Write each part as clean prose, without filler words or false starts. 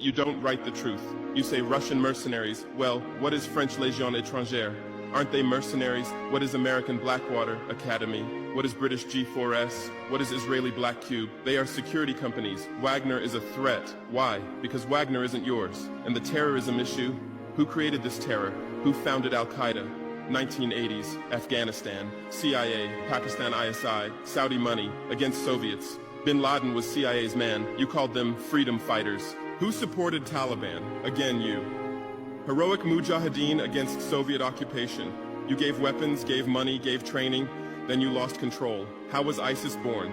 but you don't write the truth. You say Russian mercenaries. Well, what is French Légion étrangère? Aren't they mercenaries? What is American Blackwater Academy? What is British G4S? What is Israeli Black Cube? They are security companies. Wagner is a threat. Why? Because Wagner isn't yours. And the terrorism issue? Who created this terror? Who founded Al-Qaeda? 1980s, Afghanistan, CIA, Pakistan ISI, Saudi money, against Soviets. Bin Laden was CIA's man. You called them freedom fighters. Who supported Taliban? Again, you. Heroic mujahideen against Soviet occupation. You gave weapons, gave money, gave training, then you lost control. How was ISIS born?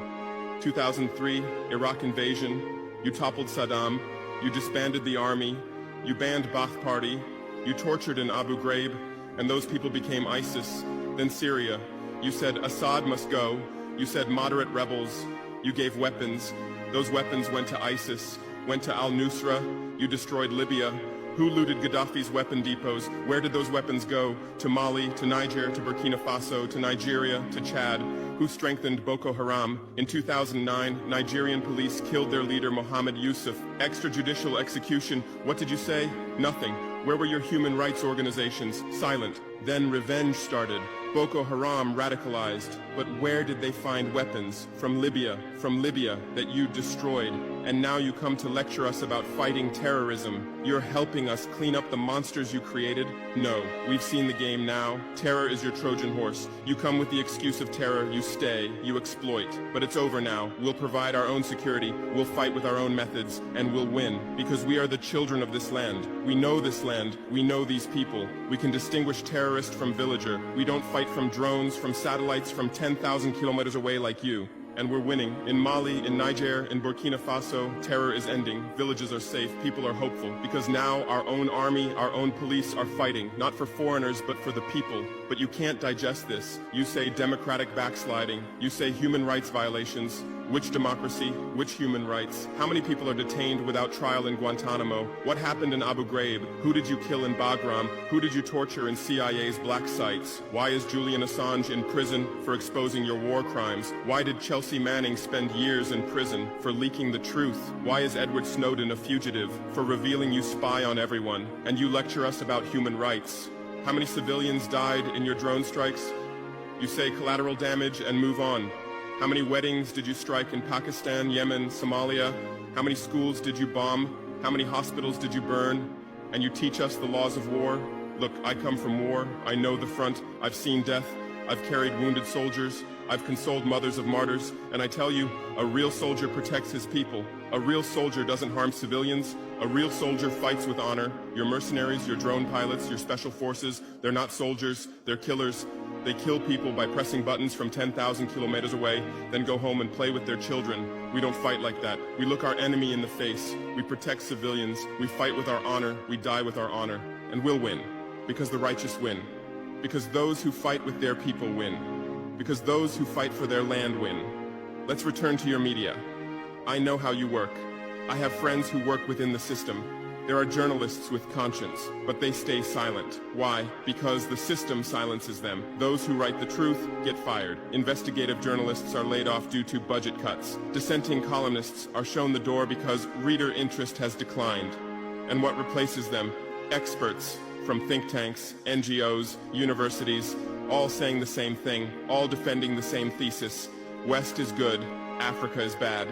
2003, Iraq invasion. You toppled Saddam. You disbanded the army. You banned Ba'ath Party. You tortured in Abu Ghraib, and those people became ISIS. Then Syria. You said Assad must go. You said moderate rebels. You gave weapons. Those weapons went to ISIS, went to al-Nusra. You destroyed Libya. Who looted Gaddafi's weapon depots? Where did those weapons go? To Mali, to Niger, to Burkina Faso, to Nigeria, to Chad? Who strengthened Boko Haram? In 2009, Nigerian police killed their leader Mohammed Yusuf. Extrajudicial execution. What did you say? Nothing. Where were your human rights organizations? Silent. Then revenge started. Boko Haram radicalized. But where did they find weapons? From Libya that you destroyed. And now you come to lecture us about fighting terrorism. You're helping us clean up the monsters you created? No, we've seen the game now. Terror is your Trojan horse. You come with the excuse of terror, you stay, you exploit. But it's over now. We'll provide our own security, we'll fight with our own methods, and we'll win. Because we are the children of this land. We know this land, we know these people. We can distinguish terrorist from villager. We don't fight from drones, from satellites, from 10,000 kilometers away like you. And we're winning. In Mali, in Niger, in Burkina Faso, terror is ending. Villages are safe. People are hopeful. Because now our own army, our own police are fighting, not for foreigners, but for the people. But you can't digest this. You say democratic backsliding. You say human rights violations. Which democracy? Which human rights? How many people are detained without trial in Guantanamo? What happened in Abu Ghraib? Who did you kill in Bagram? Who did you torture in CIA's black sites? Why is Julian Assange in prison for exposing your war crimes? Why did Chelsea Manning spend years in prison for leaking the truth? Why is Edward Snowden a fugitive for revealing you spy on everyone? And you lecture us about human rights. How many civilians died in your drone strikes? You say collateral damage and move on. How many weddings did you strike in Pakistan, Yemen, Somalia? How many schools did you bomb? How many hospitals did you burn? And you teach us the laws of war? Look, I come from war. I know the front. I've seen death. I've carried wounded soldiers. I've consoled mothers of martyrs. And I tell you, a real soldier protects his people. A real soldier doesn't harm civilians. A real soldier fights with honor. Your mercenaries, your drone pilots, your special forces, they're not soldiers, they're killers. They kill people by pressing buttons from 10,000 kilometers away, then go home and play with their children. We don't fight like that. We look our enemy in the face. We protect civilians. We fight with our honor. We die with our honor. And we'll win. Because the righteous win. Because those who fight with their people win. Because those who fight for their land win. Let's return to your media. I know how you work. I have friends who work within the system. There are journalists with conscience, but they stay silent. Why? Because the system silences them. Those who write the truth get fired. Investigative journalists are laid off due to budget cuts. Dissenting columnists are shown the door because reader interest has declined. And what replaces them? Experts from think tanks, NGOs, universities, all saying the same thing, all defending the same thesis. West is good, Africa is bad.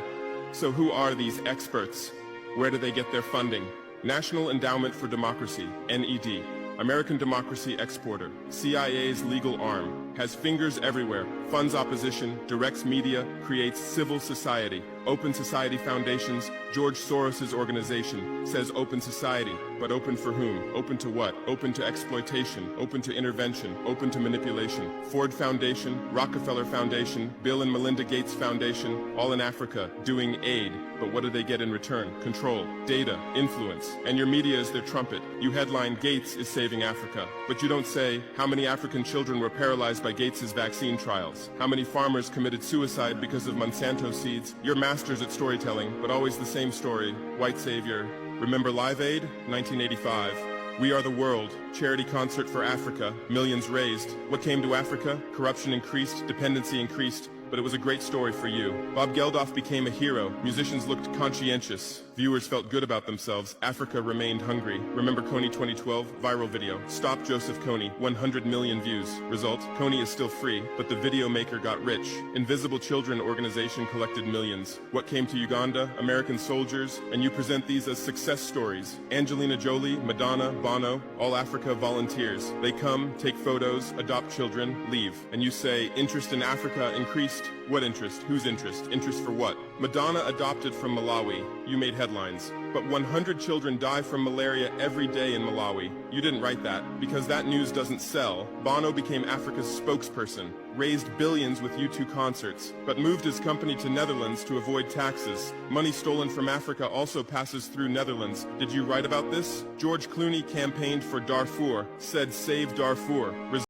So who are these experts? Where do they get their funding? National Endowment for Democracy, NED, American Democracy Exporter, CIA's legal arm, has fingers everywhere, funds opposition, directs media, creates civil society. Open Society Foundations, George Soros's organization, says open society, but open for whom? Open to what? Open to exploitation, open to intervention, open to manipulation. Ford Foundation, Rockefeller Foundation, Bill and Melinda Gates Foundation, all in Africa, doing aid. But what do they get in return? Control, data, influence. And your media is their trumpet. You headline, Gates is saving Africa. But you don't say, how many African children were paralyzed by Gates's vaccine trials? How many farmers committed suicide because of Monsanto seeds? You're masters at storytelling, but always the same story. White savior. Remember Live Aid? 1985. We Are the World, charity concert for Africa, millions raised. What came to Africa? Corruption increased, dependency increased. But it was a great story for you. Bob Geldof became a hero. Musicians looked conscientious. Viewers felt good about themselves. Africa remained hungry. Remember Kony 2012? Viral video. Stop Joseph Kony. 100 million views. Result? Kony is still free, but the video maker got rich. Invisible Children organization collected millions. What came to Uganda? American soldiers. And you present these as success stories. Angelina Jolie, Madonna, Bono, all Africa volunteers. They come, take photos, adopt children, leave. And you say, interest in Africa increased. What interest? Whose interest? Interest for what? Madonna adopted from Malawi. You made headlines. But 100 children die from malaria every day in Malawi. You didn't write that, because that news doesn't sell. Bono became Africa's spokesperson, raised billions with U2 concerts, but moved his company to Netherlands to avoid taxes. Money stolen from Africa also passes through Netherlands. Did you write about this? George Clooney campaigned for Darfur, said save Darfur. Result